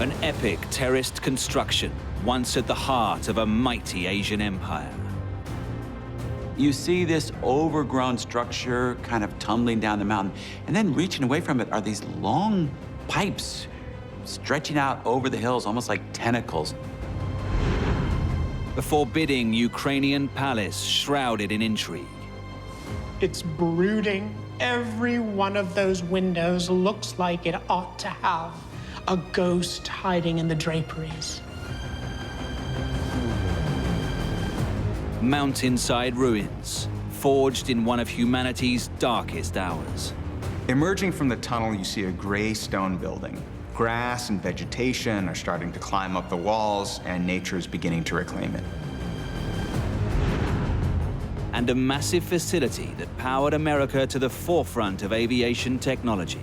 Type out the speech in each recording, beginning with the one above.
An epic terraced construction, once at the heart of a mighty Asian empire. You see this overgrown structure kind of tumbling down the mountain, and then reaching away from it are these long pipes stretching out over the hills, almost like tentacles. A forbidding Ukrainian palace shrouded in intrigue. It's brooding. Every one of those windows looks like it ought to have a ghost hiding in the draperies. Mountainside ruins, forged in one of humanity's darkest hours. Emerging from the tunnel, you see a gray stone building. Grass and vegetation are starting to climb up the walls, and nature is beginning to reclaim it. And a massive facility that powered America to the forefront of aviation technology.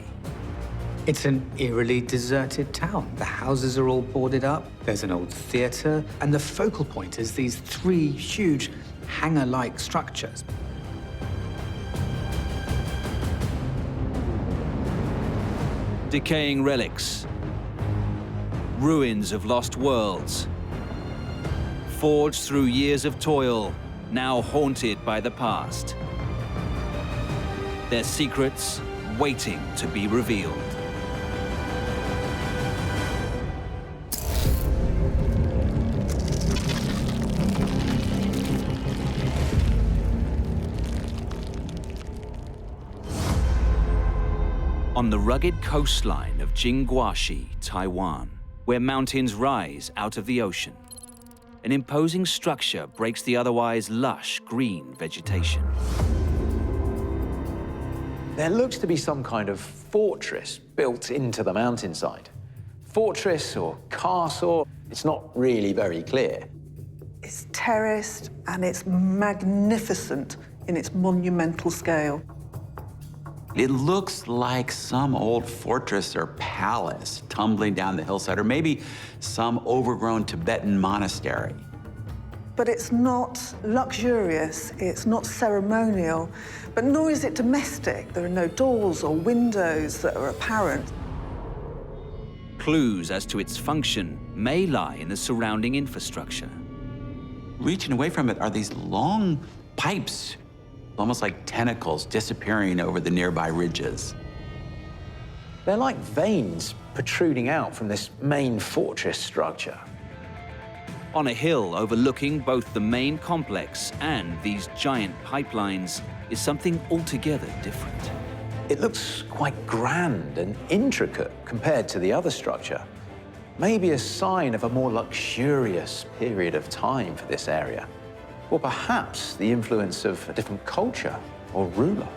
It's an eerily deserted town. The houses are all boarded up, there's an old theater, and the focal point is these three huge hangar-like structures. Decaying relics, ruins of lost worlds, forged through years of toil, now haunted by the past. Their secrets waiting to be revealed. On the rugged coastline of Jinguashi, Taiwan, where mountains rise out of the ocean, an imposing structure breaks the otherwise lush green vegetation. There looks to be some kind of fortress built into the mountainside. Fortress or castle, it's not really very clear. It's terraced and it's magnificent in its monumental scale. It looks like some old fortress or palace tumbling down the hillside, or maybe some overgrown Tibetan monastery. But it's not luxurious, it's not ceremonial, but nor is it domestic. There are no doors or windows that are apparent. Clues as to its function may lie in the surrounding infrastructure. Reaching away from it are these long pipes, almost like tentacles disappearing over the nearby ridges. They're like veins protruding out from this main fortress structure. On a hill overlooking both the main complex and these giant pipelines is something altogether different. It looks quite grand and intricate compared to the other structure. Maybe a sign of a more luxurious period of time for this area. Or perhaps the influence of a different culture or ruler.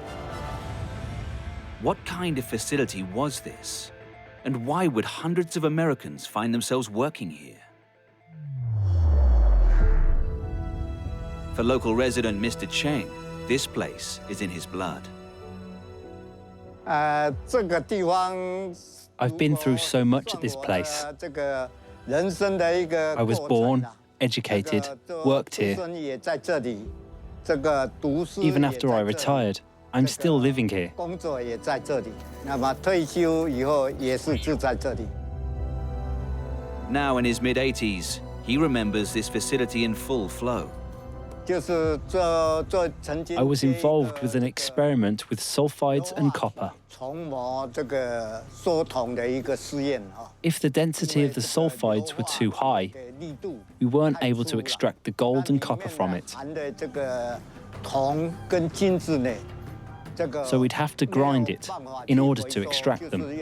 What kind of facility was this? And why would hundreds of Americans find themselves working here? For local resident Mr. Cheng, this place is in his blood. I've been through so much at this place. I was born, educated, worked here. Even after I retired, I'm still living here. Now in his mid-80s, he remembers this facility in full flow. I was involved with an experiment with sulfides and copper. If the density of the sulfides were too high, we weren't able to extract the gold and copper from it. So we'd have to grind it in order to extract them.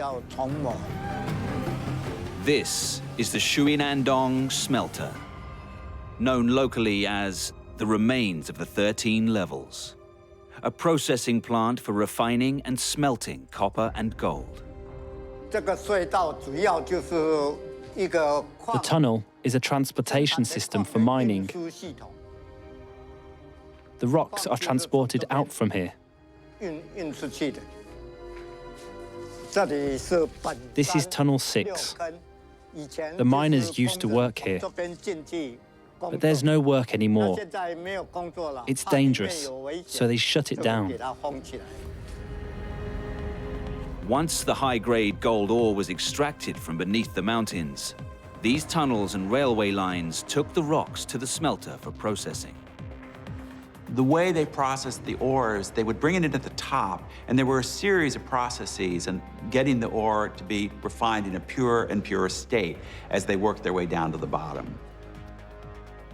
This is the Shuinandong smelter, known locally as the remains of the 13 levels, a processing plant for refining and smelting copper and gold. The tunnel is a transportation system for mining. The rocks are transported out from here. This is Tunnel 6. The miners used to work here, but there's no work anymore. It's dangerous, so they shut it down. Once the high-grade gold ore was extracted from beneath the mountains, these tunnels and railway lines took the rocks to the smelter for processing. The way they processed the ores, they would bring it into the top, and there were a series of processes in getting the ore to be refined in a pure and purer state as they worked their way down to the bottom.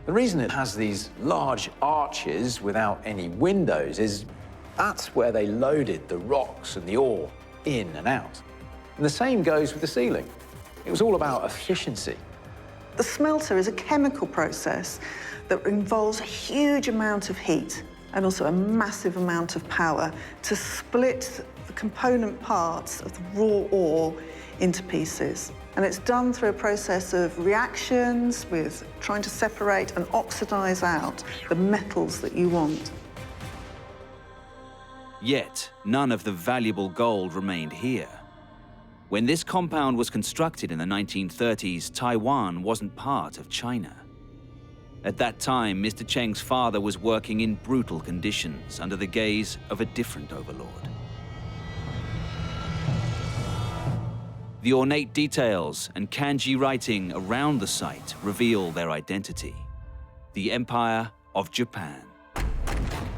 The reason it has these large arches without any windows is that's where they loaded the rocks and the ore in and out. And the same goes with the ceiling. It was all about efficiency. The smelter is a chemical process that involves a huge amount of heat and also a massive amount of power to split the component parts of the raw ore into pieces. And it's done through a process of reactions with trying to separate and oxidize out the metals that you want. Yet, none of the valuable gold remained here. When this compound was constructed in the 1930s, Taiwan wasn't part of China. At that time, Mr. Cheng's father was working in brutal conditions under the gaze of a different overlord. The ornate details and kanji writing around the site reveal their identity: the Empire of Japan.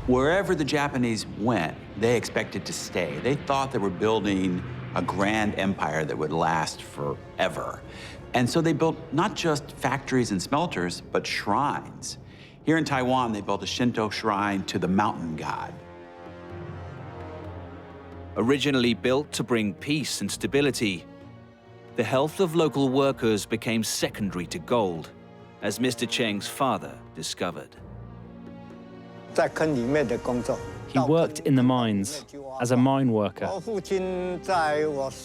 Wherever the Japanese went, they expected to stay. They thought they were building a grand empire that would last forever. And so they built not just factories and smelters, but shrines. Here in Taiwan, they built a Shinto shrine to the mountain god. Originally built to bring peace and stability, the health of local workers became secondary to gold, as Mr. Cheng's father discovered. He worked in the mines as a mine worker.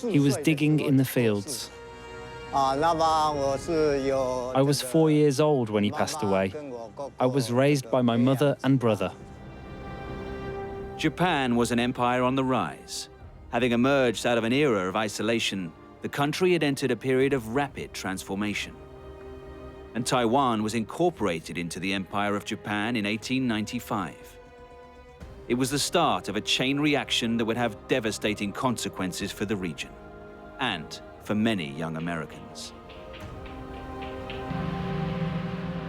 He was digging in the fields. I was 4 years old when he passed away. I was raised by my mother and brother. Japan was an empire on the rise. Having emerged out of an era of isolation, the country had entered a period of rapid transformation. And Taiwan was incorporated into the Empire of Japan in 1895. It was the start of a chain reaction that would have devastating consequences for the region, and for many young Americans.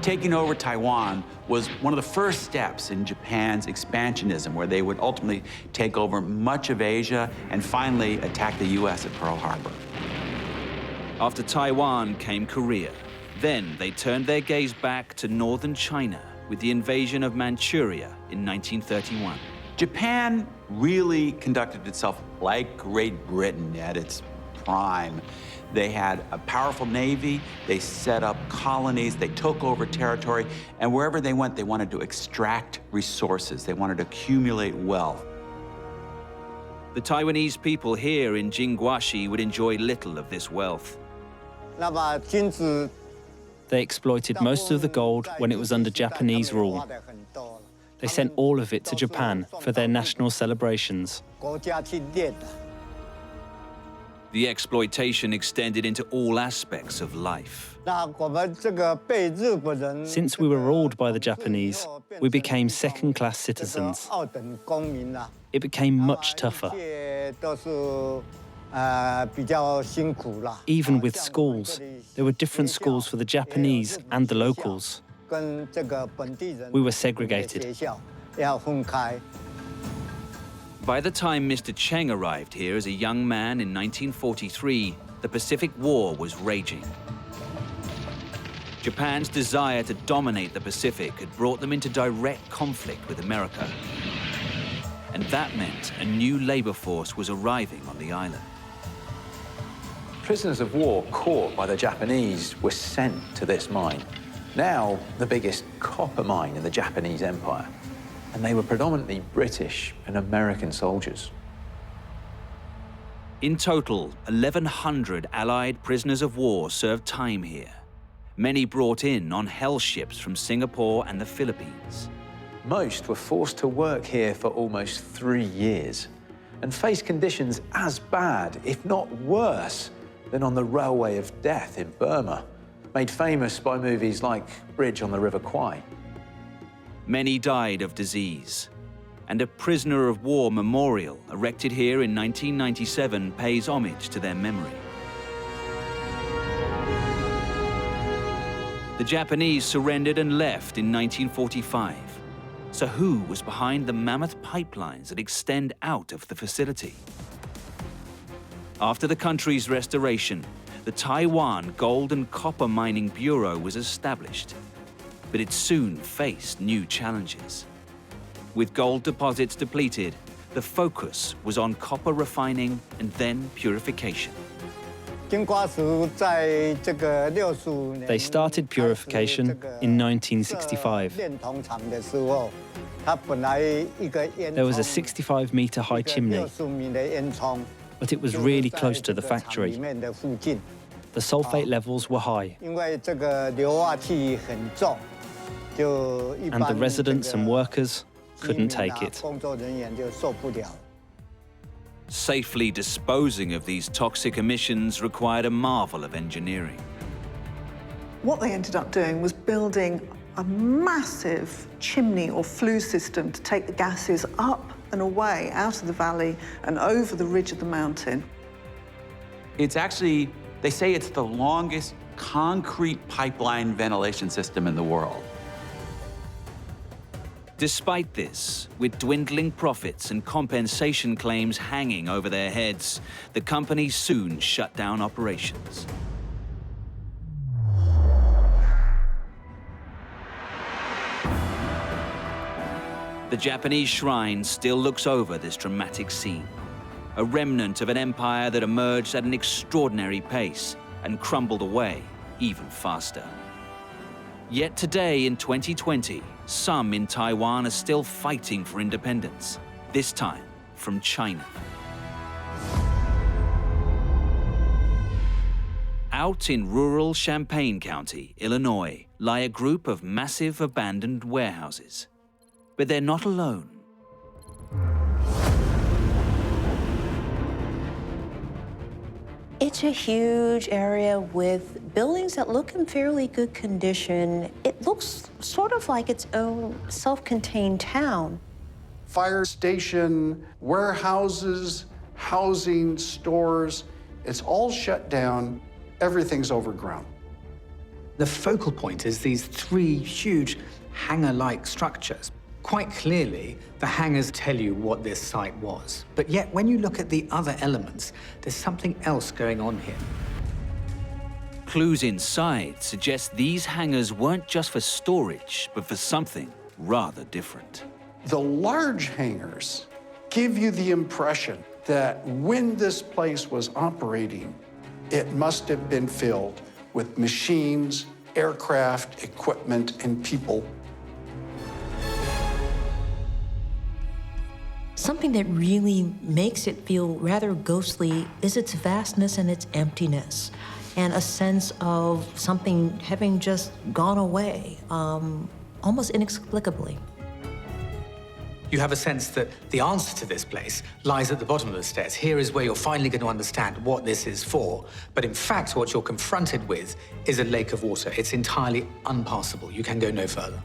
Taking over Taiwan was one of the first steps in Japan's expansionism, where they would ultimately take over much of Asia and finally attack the US at Pearl Harbor. After Taiwan came Korea. Then they turned their gaze back to northern China with the invasion of Manchuria in 1931. Japan really conducted itself like Great Britain at its prime. They had a powerful navy, they set up colonies, they took over territory, and wherever they went, they wanted to extract resources. They wanted to accumulate wealth. The Taiwanese people here in Jinguashi would enjoy little of this wealth. They exploited most of the gold when it was under Japanese rule. They sent all of it to Japan for their national celebrations. The exploitation extended into all aspects of life. Since we were ruled by the Japanese, we became second-class citizens. It became much tougher. Even with schools, there were different schools for the Japanese and the locals. We were segregated. By the time Mr. Cheng arrived here as a young man in 1943, the Pacific War was raging. Japan's desire to dominate the Pacific had brought them into direct conflict with America. And that meant a new labor force was arriving on the island. Prisoners of war caught by the Japanese were sent to this mine, now the biggest copper mine in the Japanese Empire. And they were predominantly British and American soldiers. In total, 1,100 Allied prisoners of war served time here, many brought in on hell ships from Singapore and the Philippines. Most were forced to work here for almost 3 years and faced conditions as bad, if not worse, than on the Railway of Death in Burma, made famous by movies like Bridge on the River Kwai. Many died of disease. and a prisoner of war memorial erected here in 1997 pays homage to their memory. The Japanese surrendered and left in 1945. So who was behind the mammoth pipelines that extend out of the facility? After the country's restoration, the Taiwan Gold and Copper Mining Bureau was established, but it soon faced new challenges. With gold deposits depleted, the focus was on copper refining and then purification. They started purification in 1965. There was a 65-meter high chimney, but it was really close to the factory. The sulfate levels were high, and the residents and workers couldn't take it. Safely disposing of these toxic emissions required a marvel of engineering. What they ended up doing was building a massive chimney or flue system to take the gases up and away out of the valley and over the ridge of the mountain. It's actually, they say it's the longest concrete pipeline ventilation system in the world. Despite this, with dwindling profits and compensation claims hanging over their heads, the company soon shut down operations. The Japanese shrine still looks over this dramatic scene, a remnant of an empire that emerged at an extraordinary pace and crumbled away even faster. Yet today, in 2020, some in Taiwan are still fighting for independence, this time from China. Out in rural Champaign County, Illinois, lie a group of massive abandoned warehouses. But they're not alone. It's a huge area with buildings that look in fairly good condition. It looks sort of like its own self-contained town. Fire station, warehouses, housing, stores, it's all shut down. Everything's overgrown. The focal point is these three huge hangar-like structures. Quite clearly, the hangars tell you what this site was. But yet, when you look at the other elements, there's something else going on here. Clues inside suggest these hangars weren't just for storage, but for something rather different. The large hangars give you the impression that when this place was operating, it must have been filled with machines, aircraft, equipment, and people. Something that really makes it feel rather ghostly is its vastness and its emptiness, and a sense of something having just gone away, almost inexplicably. You have a sense that the answer to this place lies at the bottom of the stairs. Here is where you're finally going to understand what this is for. But in fact, what you're confronted with is a lake of water. It's entirely unpassable. You can go no further.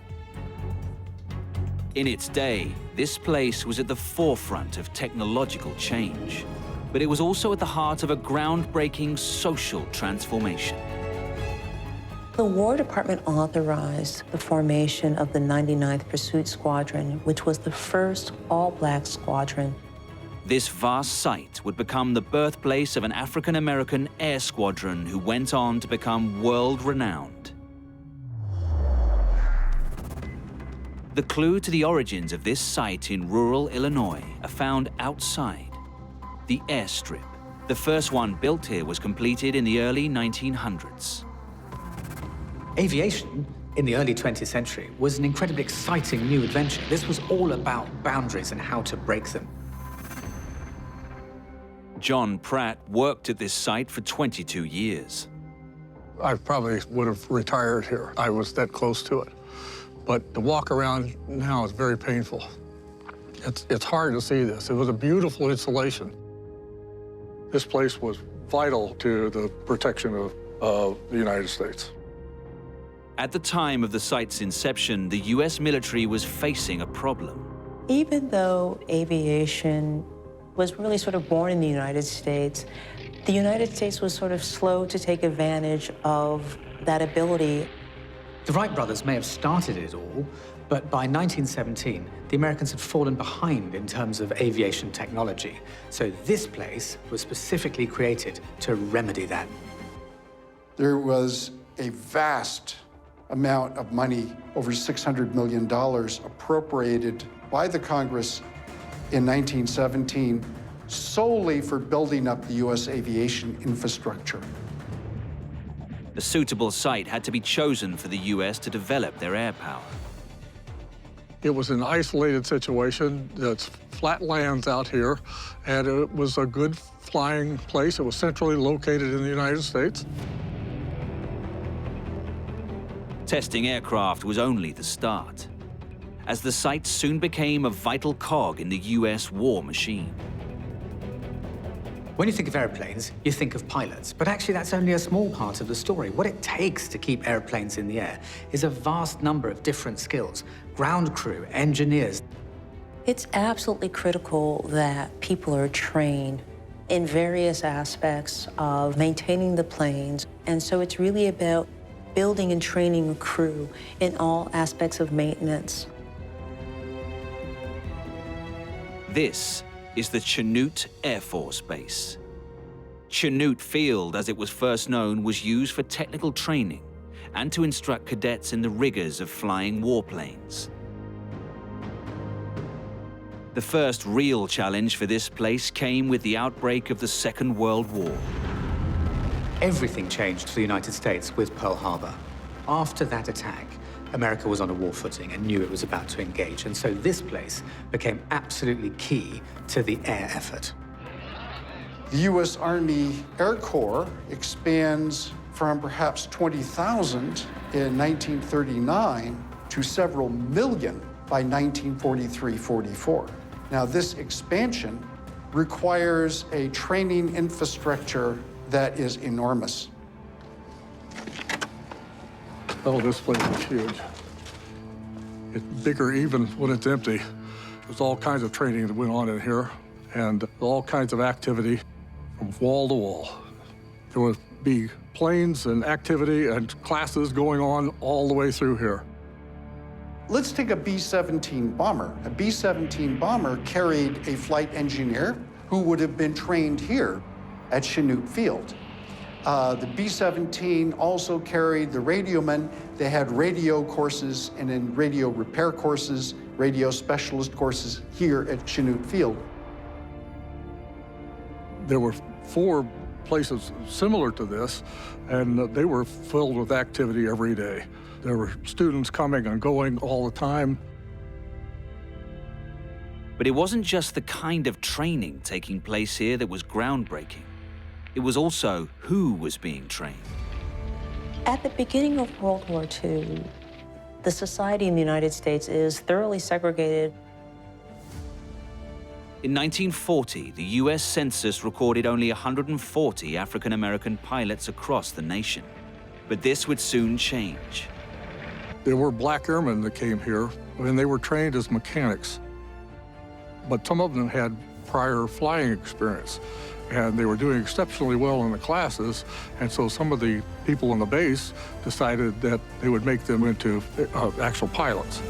In its day, this place was at the forefront of technological change, but it was also at the heart of a groundbreaking social transformation. The War Department authorized the formation of the 99th Pursuit Squadron, which was the first all-black squadron. This vast site would become the birthplace of an African-American air squadron who went on to become world-renowned. The clue to the origins of this site in rural Illinois are found outside. The airstrip. The first one built here was completed in the early 1900s. Aviation in the early 20th century was an incredibly exciting new adventure. This was all about boundaries and how to break them. John Pratt worked at this site for 22 years. I probably would have retired here. I was that close to it. But the walk around now is very painful. It's hard to see this. It was a beautiful installation. This place was vital to the protection of the United States. At the time of the site's inception, the US military was facing a problem. Even though aviation was really sort of born in the United States was sort of slow to take advantage of that ability. The Wright brothers may have started it all, but by 1917, the Americans had fallen behind in terms of aviation technology. So this place was specifically created to remedy that. There was a vast amount of money, over $600 million, appropriated by the Congress in 1917 solely for building up the U.S. aviation infrastructure. A suitable site had to be chosen for the U.S. to develop their air power. It was an isolated situation. That's flat lands out here, and it was a good flying place. It was centrally located in the United States. Testing aircraft was only the start, as the site soon became a vital cog in the U.S. war machine. When you think of airplanes, you think of pilots, but actually that's only a small part of the story. What it takes to keep airplanes in the air is a vast number of different skills: ground crew, engineers. It's absolutely critical that people are trained in various aspects of maintaining the planes, and so it's really about building and training a crew in all aspects of maintenance. This is the Chanute Air Force Base. Chanute Field, as it was first known, was used for technical training and to instruct cadets in the rigors of flying warplanes. The first real challenge for this place came with the outbreak of the Second World War. Everything changed for the United States with Pearl Harbor. After that attack, America was on a war footing and knew it was about to engage, and so this place became absolutely key to the air effort. The U.S. Army Air Corps expands from perhaps 20,000 in 1939 to several million by 1943-44. Now, this expansion requires a training infrastructure that is enormous. Oh, this place is huge. It's bigger even when it's empty. There's all kinds of training that went on in here and all kinds of activity from wall to wall. There would be planes and activity and classes going on all the way through here. Let's take a B-17 bomber. A B-17 bomber carried a flight engineer who would have been trained here at Chanute Field. The B-17 also carried the radiomen. They had radio courses and then radio repair courses, radio specialist courses here at Chanute Field. There were 4 places similar to this, and they were filled with activity every day. There were students coming and going all the time. But it wasn't just the kind of training taking place here that was groundbreaking. It was also who was being trained. At the beginning of World War II, the society in the United States is thoroughly segregated. In 1940, the U.S. Census recorded only 140 African-American pilots across the nation. But this would soon change. There were black airmen that came here, and they were trained as mechanics. But some of them had prior flying experience, and they were doing exceptionally well in the classes, and so some of the people on the base decided that they would make them into actual pilots.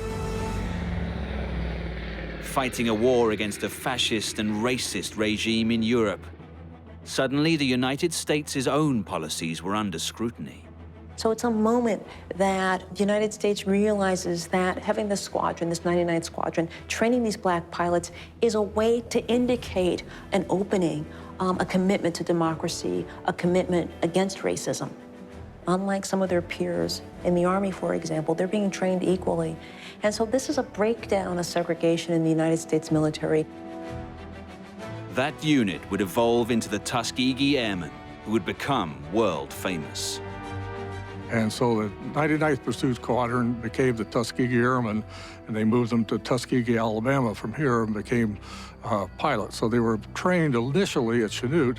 Fighting a war against a fascist and racist regime in Europe, suddenly the United States' own policies were under scrutiny. So it's a moment that the United States realizes that having this squadron, this 99th Squadron, training these black pilots is a way to indicate an opening, a commitment to democracy, a commitment against racism. Unlike some of their peers in the Army, for example, they're being trained equally. And so this is a breakdown of segregation in the United States military. That unit would evolve into the Tuskegee Airmen, who would become world famous. And so the 99th Pursuit Squadron became the Tuskegee Airmen, and they moved them to Tuskegee, Alabama from here and became pilots. So they were trained initially at Chanute.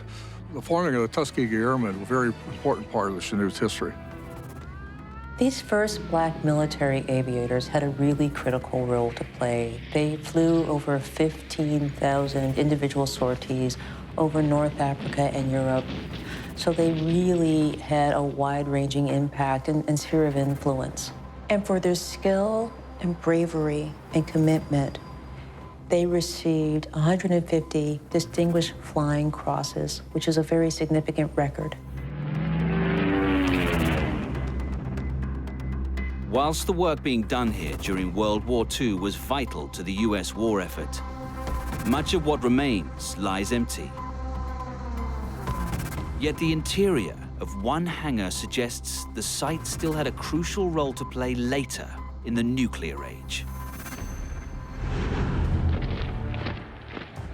The forming of the Tuskegee Airmen was a very important part of the Chanute's history. These first black military aviators had a really critical role to play. They flew over 15,000 individual sorties over North Africa and Europe. So they really had a wide-ranging impact and sphere of influence. And for their skill and bravery and commitment, they received 150 Distinguished Flying Crosses, which is a very significant record. Whilst the work being done here during World War II was vital to the US war effort, much of what remains lies empty. Yet the interior of one hangar suggests the site still had a crucial role to play later in the nuclear age.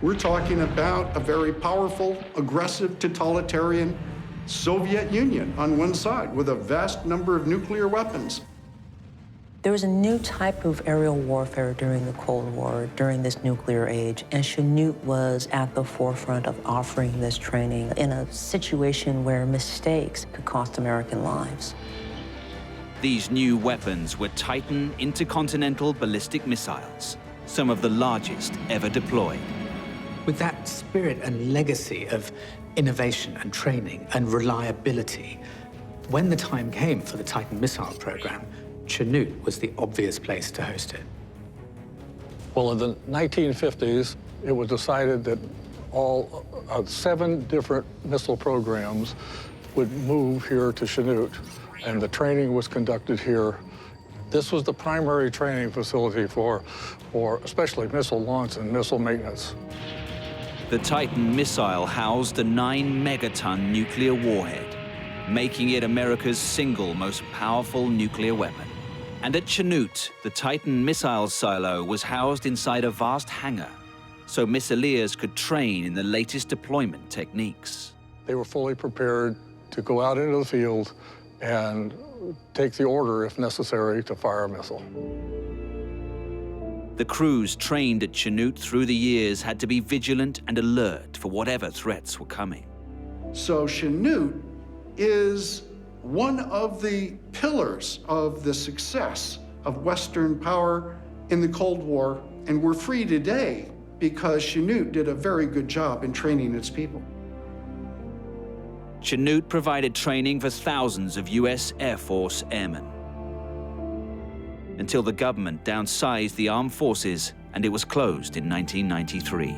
We're talking about a very powerful, aggressive, totalitarian Soviet Union on one side with a vast number of nuclear weapons. There was a new type of aerial warfare during the Cold War, during this nuclear age, and Chanute was at the forefront of offering this training in a situation where mistakes could cost American lives. These new weapons were Titan intercontinental ballistic missiles, some of the largest ever deployed. With that spirit and legacy of innovation and training and reliability, when the time came for the Titan missile program, Chanute was the obvious place to host it. Well, in the 1950s, it was decided that all 7 different missile programs would move here to Chanute, and the training was conducted here. This was the primary training facility for especially missile launch and missile maintenance. The Titan missile housed a 9-megaton nuclear warhead, making it America's single most powerful nuclear weapon. And at Chanute, the Titan missile silo was housed inside a vast hangar, so missileers could train in the latest deployment techniques. They were fully prepared to go out into the field and take the order, if necessary, to fire a missile. The crews trained at Chanute through the years had to be vigilant and alert for whatever threats were coming. So Chanute is one of the pillars of the success of Western power in the Cold War, and we're free today because Chanute did a very good job in training its people. Chanute provided training for thousands of US Air Force airmen, until the government downsized the armed forces and it was closed in 1993.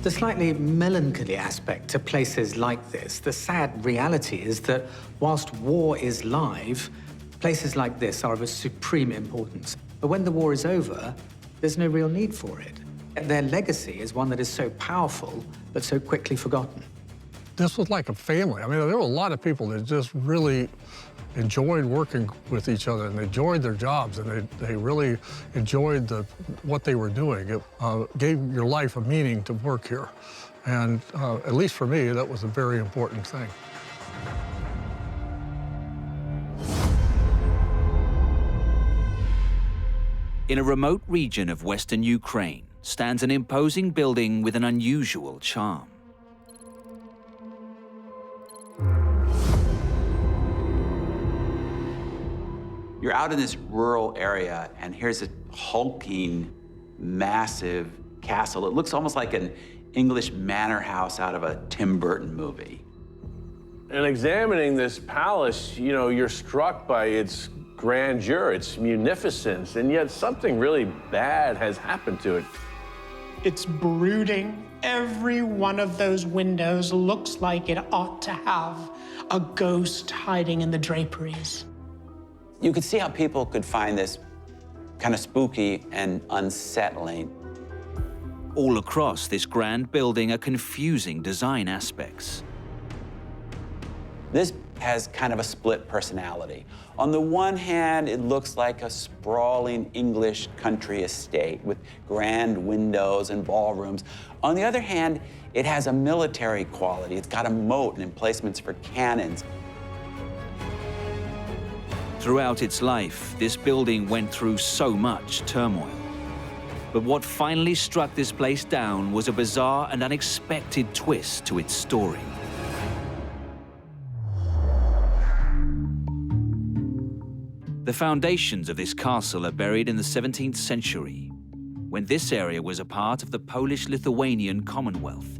The slightly melancholy aspect to places like this, the sad reality is that whilst war is live, places like this are of a supreme importance. But when the war is over, there's no real need for it. Their legacy is one that is so powerful, but so quickly forgotten. This was like a family. I mean, there were a lot of people that just really enjoyed working with each other, and they enjoyed their jobs, and they really enjoyed what they were doing. It gave your life a meaning to work here. And at least for me, that was a very important thing. In a remote region of western Ukraine stands an imposing building with an unusual charm. You're out in this rural area, and here's a hulking, massive castle. It looks almost like an English manor house out of a Tim Burton movie. In examining this palace, you know, you're struck by its grandeur, its munificence, and yet something really bad has happened to it. It's brooding. Every one of those windows looks like it ought to have a ghost hiding in the draperies. You could see how people could find this kind of spooky and unsettling. All across this grand building are confusing design aspects. This has kind of a split personality. On the one hand, it looks like a sprawling English country estate with grand windows and ballrooms. On the other hand, it has a military quality. It's got a moat and emplacements for cannons. Throughout its life, this building went through so much turmoil. But what finally struck this place down was a bizarre and unexpected twist to its story. The foundations of this castle are buried in the 17th century, when this area was a part of the Polish-Lithuanian Commonwealth,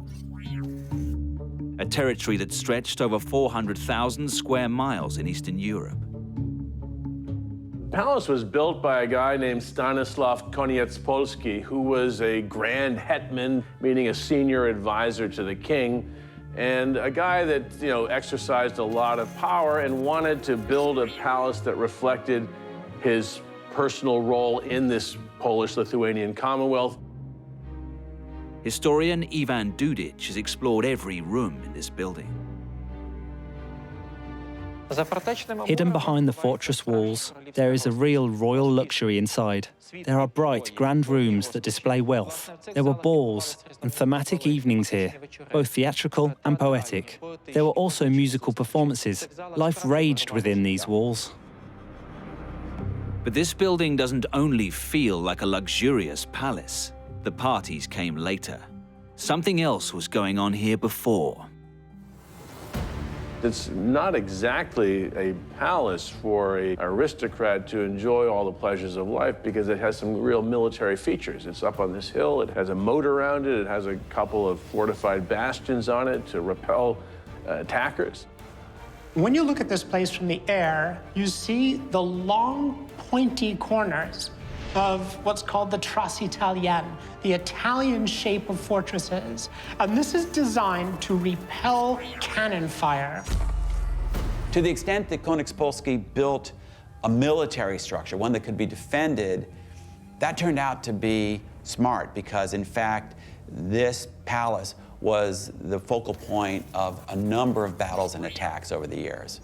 a territory that stretched over 400,000 square miles in Eastern Europe. The palace was built by a guy named Stanisław Koniecpolski, who was a grand hetman, meaning a senior advisor to the king, and a guy that, exercised a lot of power and wanted to build a palace that reflected his personal role in this Polish-Lithuanian Commonwealth. Historian Ivan Dudic has explored every room in this building. Hidden behind the fortress walls, there is a real royal luxury inside. There are bright, grand rooms that display wealth. There were balls and thematic evenings here, both theatrical and poetic. There were also musical performances. Life raged within these walls. But this building doesn't only feel like a luxurious palace. The parties came later. Something else was going on here before. It's not exactly a palace for an aristocrat to enjoy all the pleasures of life because it has some real military features. It's up on this hill, it has a moat around it, it has a couple of fortified bastions on it to repel attackers. When you look at this place from the air, you see the long, pointy corners of what's called the Trasse Italienne, the Italian shape of fortresses. And this is designed to repel cannon fire. To the extent that Koniecpolski built a military structure, one that could be defended, that turned out to be smart because, in fact, this palace was the focal point of a number of battles and attacks over the years.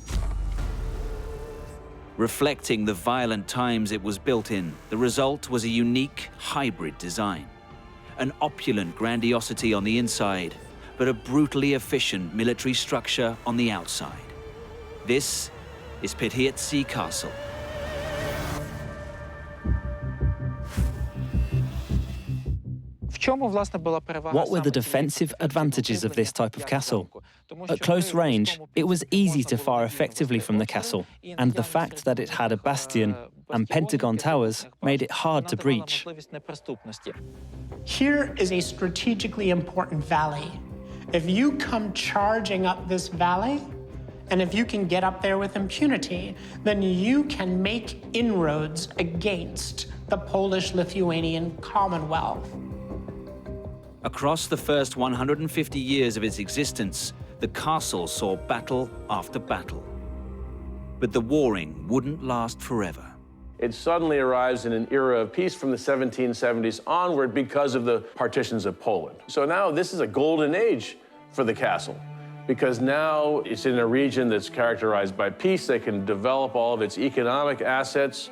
Reflecting the violent times it was built in, the result was a unique hybrid design. An opulent grandiosity on the inside, but a brutally efficient military structure on the outside. This is Pidhirtsi Castle. What were the defensive advantages of this type of castle? At close range, it was easy to fire effectively from the castle, and the fact that it had a bastion and pentagon towers made it hard to breach. Here is a strategically important valley. If you come charging up this valley, and if you can get up there with impunity, then you can make inroads against the Polish-Lithuanian Commonwealth. Across the first 150 years of its existence, the castle saw battle after battle. But the warring wouldn't last forever. It suddenly arrives in an era of peace from the 1770s onward because of the partitions of Poland. So now this is a golden age for the castle, because now it's in a region that's characterized by peace. They can develop all of its economic assets.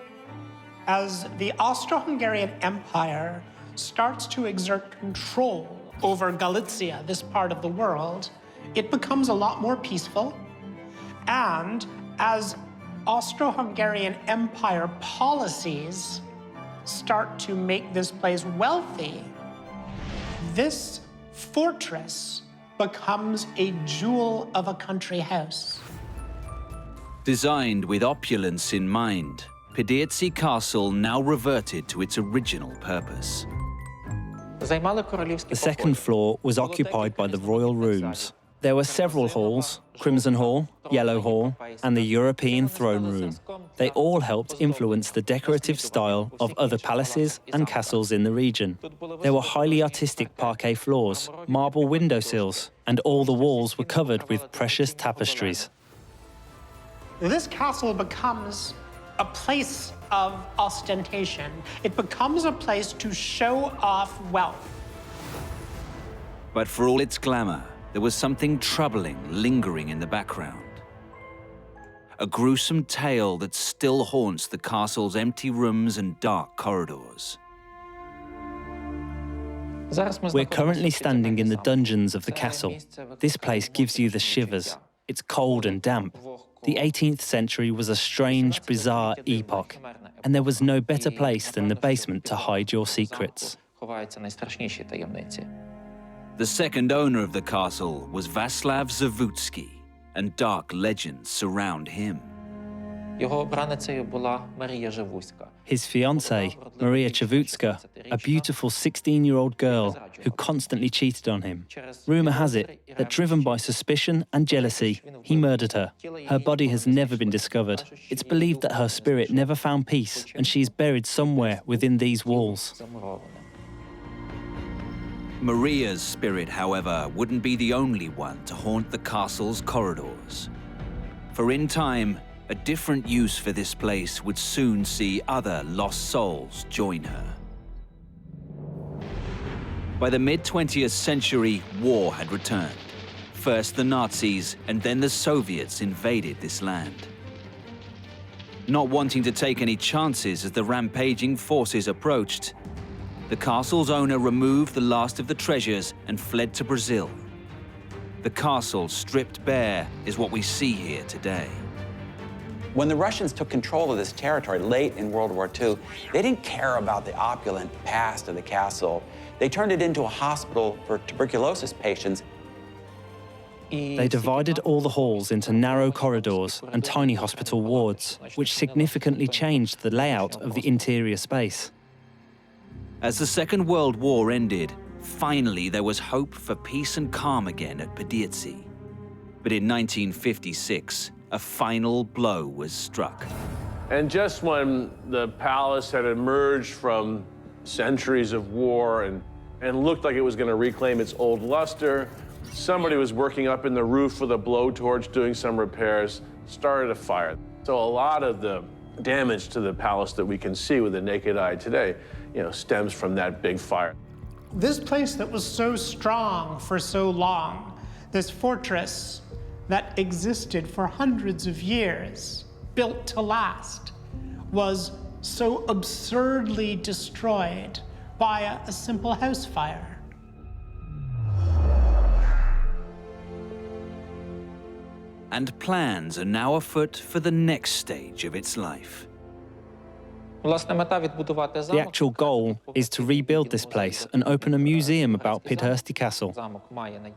As the Austro-Hungarian Empire starts to exert control over Galicia, this part of the world, it becomes a lot more peaceful. And as Austro-Hungarian Empire policies start to make this place wealthy, this fortress becomes a jewel of a country house. Designed with opulence in mind, Pidhirtsi Castle now reverted to its original purpose. The second floor was occupied by the royal rooms. There were several halls: Crimson Hall, Yellow Hall, and the European Throne Room. They all helped influence the decorative style of other palaces and castles in the region. There were highly artistic parquet floors, marble windowsills, and all the walls were covered with precious tapestries. This castle becomes a place of ostentation. It becomes a place to show off wealth. But for all its glamour, there was something troubling lingering in the background. A gruesome tale that still haunts the castle's empty rooms and dark corridors. We're currently standing in the dungeons of the castle. This place gives you the shivers. It's cold and damp. The 18th century was a strange, bizarre epoch, and there was no better place than the basement to hide your secrets. The second owner of the castle was Václav Zawódzki, and dark legends surround him. Його обраницею була Марія Живуська. His fiancée, Maria Chavutska, a beautiful 16-year-old girl who constantly cheated on him. Rumour has it that, driven by suspicion and jealousy, he murdered her. Her body has never been discovered. It's believed that her spirit never found peace and she is buried somewhere within these walls. Maria's spirit, however, wouldn't be the only one to haunt the castle's corridors. For in time, a different use for this place would soon see other lost souls join her. By the mid-20th century, war had returned. First the Nazis and then the Soviets invaded this land. Not wanting to take any chances as the rampaging forces approached, the castle's owner removed the last of the treasures and fled to Brazil. The castle, stripped bare, is what we see here today. When the Russians took control of this territory late in World War II, they didn't care about the opulent past of the castle. They turned it into a hospital for tuberculosis patients. They divided all the halls into narrow corridors and tiny hospital wards, which significantly changed the layout of the interior space. As the Second World War ended, finally there was hope for peace and calm again at Pidhirtsi. But in 1956, a final blow was struck. And just when the palace had emerged from centuries of war and looked like it was going to reclaim its old luster, somebody was working up in the roof with a blowtorch doing some repairs, started a fire. So a lot of the damage to the palace that we can see with the naked eye today, stems from that big fire. This place that was so strong for so long, this fortress that existed for hundreds of years, built to last, was so absurdly destroyed by a simple house fire. And plans are now afoot for the next stage of its life. The actual goal is to rebuild this place and open a museum about Pidhirtsi Castle.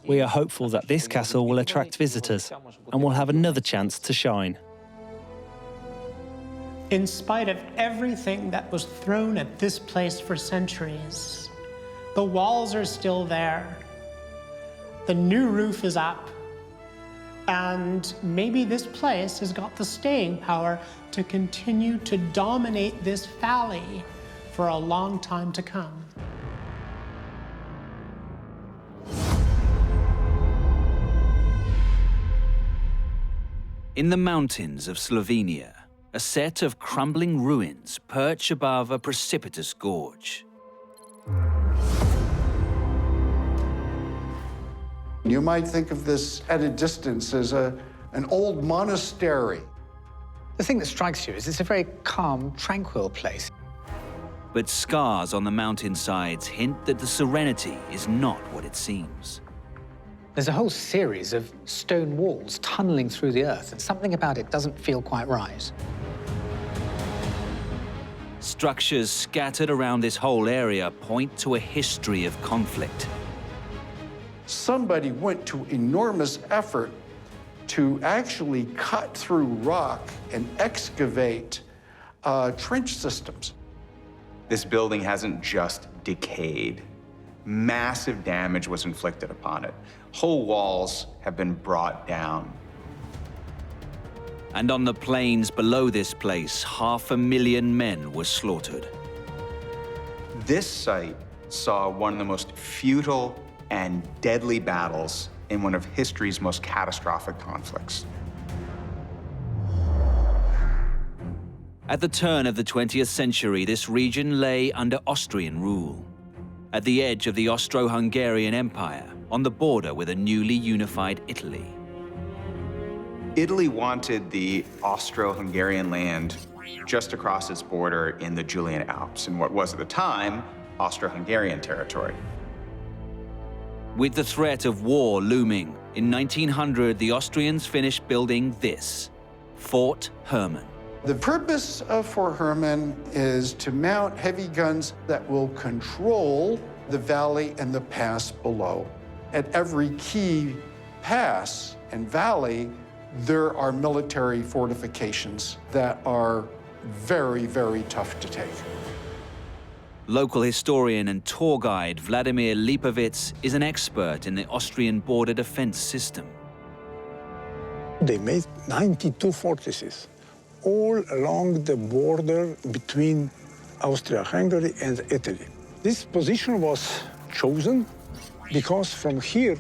We are hopeful that this castle will attract visitors and will have another chance to shine. In spite of everything that was thrown at this place for centuries, the walls are still there. The new roof is up. And maybe this place has got the staying power to continue to dominate this valley for a long time to come. In the mountains of Slovenia, a set of crumbling ruins perch above a precipitous gorge. You might think of this at a distance as an old monastery. The thing that strikes you is it's a very calm, tranquil place. But scars on the mountainsides hint that the serenity is not what it seems. There's a whole series of stone walls tunneling through the earth, and something about it doesn't feel quite right. Structures scattered around this whole area point to a history of conflict. Somebody went to enormous effort to actually cut through rock and excavate trench systems. This building hasn't just decayed. Massive damage was inflicted upon it. Whole walls have been brought down. And on the plains below this place, 500,000 men were slaughtered. This site saw one of the most futile and deadly battles in one of history's most catastrophic conflicts. At the turn of the 20th century, this region lay under Austrian rule. At the edge of the Austro-Hungarian Empire, on the border with a newly unified Italy. Italy wanted the Austro-Hungarian land just across its border in the Julian Alps, in what was at the time Austro-Hungarian territory. With the threat of war looming, in 1900 the Austrians finished building this, Fort Hermann. The purpose of Fort Hermann is to mount heavy guns that will control the valley and the pass below. At every key pass and valley, there are military fortifications that are very, very tough to take. Local historian and tour guide Vladimir Lipovitz is an expert in the Austrian border defense system. They made 92 fortresses all along the border between Austria-Hungary and Italy. This position was chosen because from here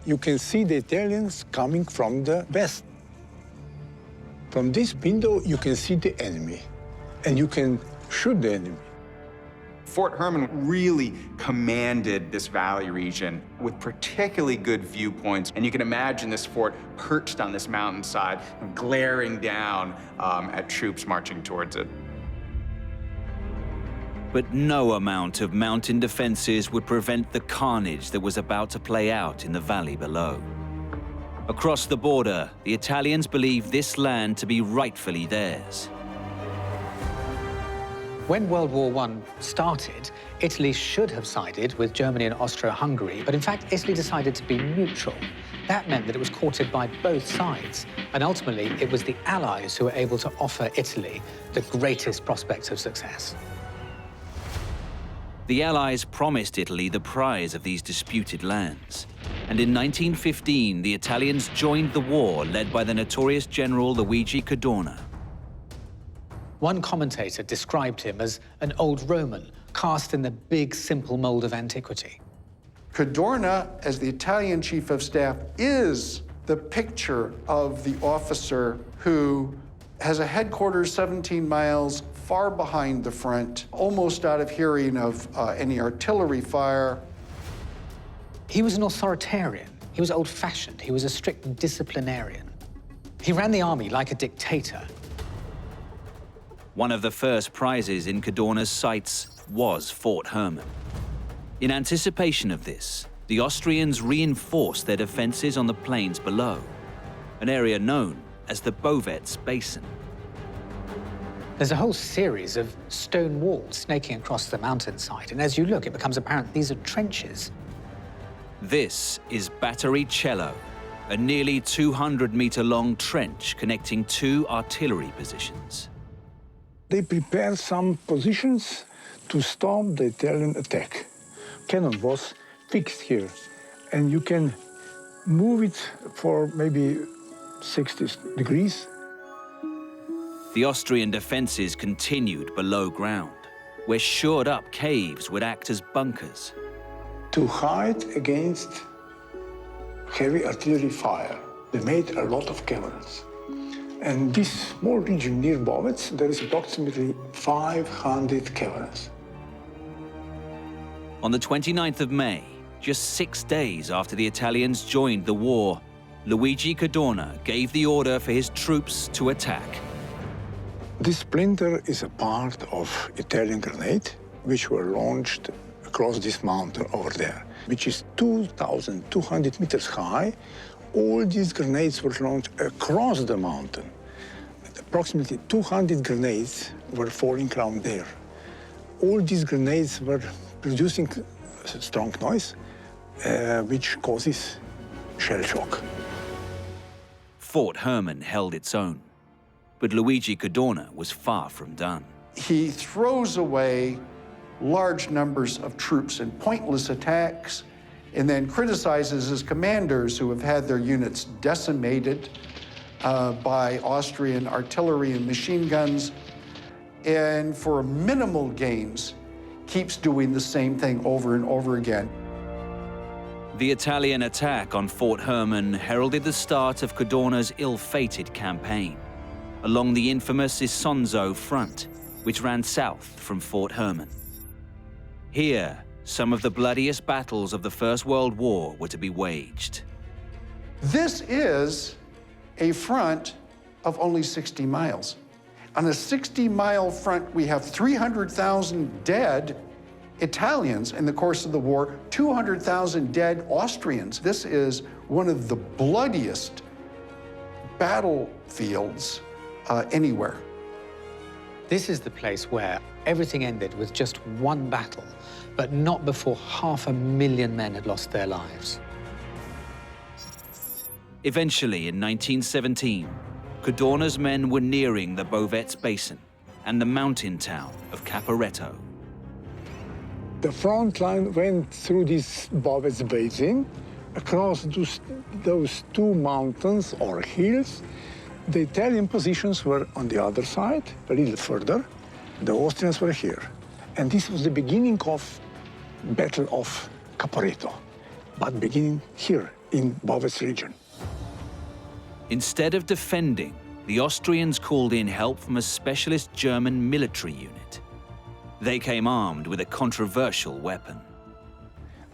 you can see the Italians coming from the west. From this window you can see the enemy and you can shoot the enemy. Fort Herman really commanded this valley region with particularly good viewpoints. And you can imagine this fort perched on this mountainside and glaring down at troops marching towards it. But no amount of mountain defenses would prevent the carnage that was about to play out in the valley below. Across the border, the Italians believed this land to be rightfully theirs. When World War I started, Italy should have sided with Germany and Austro-Hungary, but in fact, Italy decided to be neutral. That meant that it was courted by both sides, and ultimately, it was the Allies who were able to offer Italy the greatest prospects of success. The Allies promised Italy the prize of these disputed lands. And in 1915, the Italians joined the war led by the notorious general Luigi Cadorna. One commentator described him as an old Roman, cast in the big, simple mold of antiquity. Cadorna, as the Italian chief of staff, is the picture of the officer who has a headquarters 17 miles far behind the front, almost out of hearing of any artillery fire. He was an authoritarian. He was old-fashioned. He was a strict disciplinarian. He ran the army like a dictator. One of the first prizes in Cadorna's sights was Fort Herman. In anticipation of this, the Austrians reinforced their defenses on the plains below, an area known as the Bovec Basin. There's a whole series of stone walls snaking across the mountainside, and as you look, it becomes apparent these are trenches. This is Battery Cello, a nearly 200-meter-long trench connecting two artillery positions. They prepared some positions to stop the Italian attack. Cannon was fixed here, and you can move it for maybe 60 degrees. The Austrian defenses continued below ground, where shored-up caves would act as bunkers. To hide against heavy artillery fire, they made a lot of caverns. And this small region near Bovec, there is approximately 500 caverns. On the 29th of May, just 6 days after the Italians joined the war, Luigi Cadorna gave the order for his troops to attack. This splinter is a part of Italian grenade, which were launched across this mountain over there, which is 2,200 meters high. All these grenades were launched across the mountain. Approximately 200 grenades were falling around there. All these grenades were producing a strong noise, which causes shell shock. Fort Herman held its own, but Luigi Cadorna was far from done. He throws away large numbers of troops in pointless attacks, and then criticizes his commanders who have had their units decimated by Austrian artillery and machine guns, and for minimal gains, keeps doing the same thing over and over again. The Italian attack on Fort Herman heralded the start of Cadorna's ill-fated campaign along the infamous Isonzo front, which ran south from Fort Herman. Here, some of the bloodiest battles of the First World War were to be waged. This is a front of only 60 miles. On a 60-mile front, we have 300,000 dead Italians in the course of the war, 200,000 dead Austrians. This is one of the bloodiest battlefields anywhere. This is the place where everything ended with just one battle, but not before 500,000 men had lost their lives. Eventually, in 1917, Cadorna's men were nearing the Bovec Basin and the mountain town of Caporetto. The front line went through this Bovec Basin, across those two mountains or hills. The Italian positions were on the other side, a little further. The Austrians were here. And this was the beginning of Battle of Caporetto, but beginning here in Bovec region. Instead of defending, the Austrians called in help from a specialist German military unit. They came armed with a controversial weapon.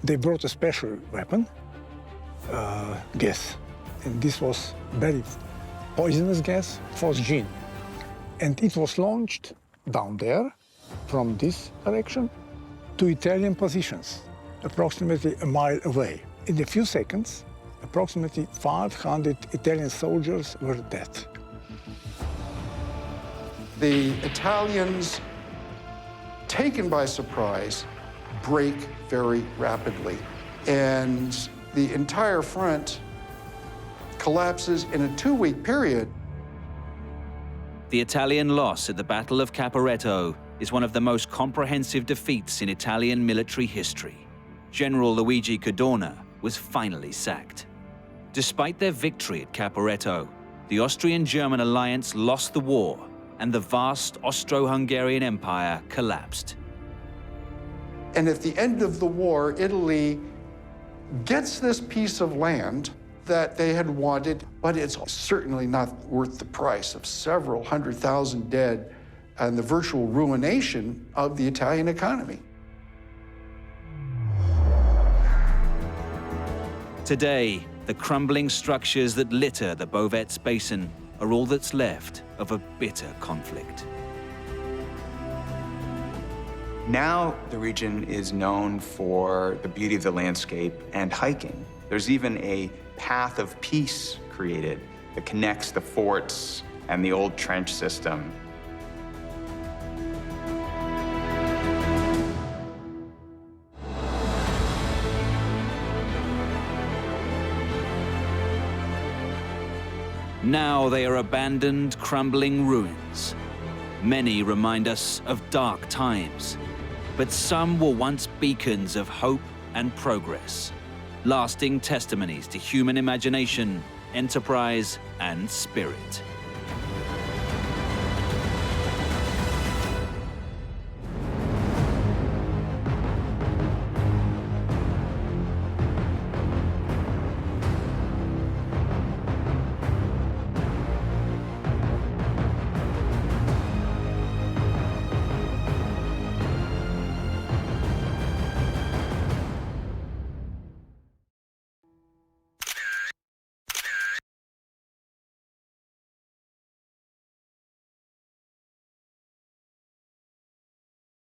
They brought a special weapon, gas. And this was very poisonous gas, phosgene. And it was launched down there from this direction to Italian positions, approximately a mile away. In a few seconds, approximately 500 Italian soldiers were dead. The Italians, taken by surprise, break very rapidly. And the entire front collapses in a 2-week period. The Italian loss at the Battle of Caporetto is one of the most comprehensive defeats in Italian military history. General Luigi Cadorna was finally sacked. Despite their victory at Caporetto, the Austrian-German alliance lost the war and the vast Austro-Hungarian Empire collapsed. And at the end of the war, Italy gets this piece of land that they had wanted, but it's certainly not worth the price of several 100,000 dead and the virtual ruination of the Italian economy. Today, the crumbling structures that litter the Bovec Basin are all that's left of a bitter conflict. Now the region is known for the beauty of the landscape and hiking. There's even a path of peace created that connects the forts and the old trench system. Now they are abandoned, crumbling ruins. Many remind us of dark times, but some were once beacons of hope and progress, lasting testimonies to human imagination, enterprise, and spirit.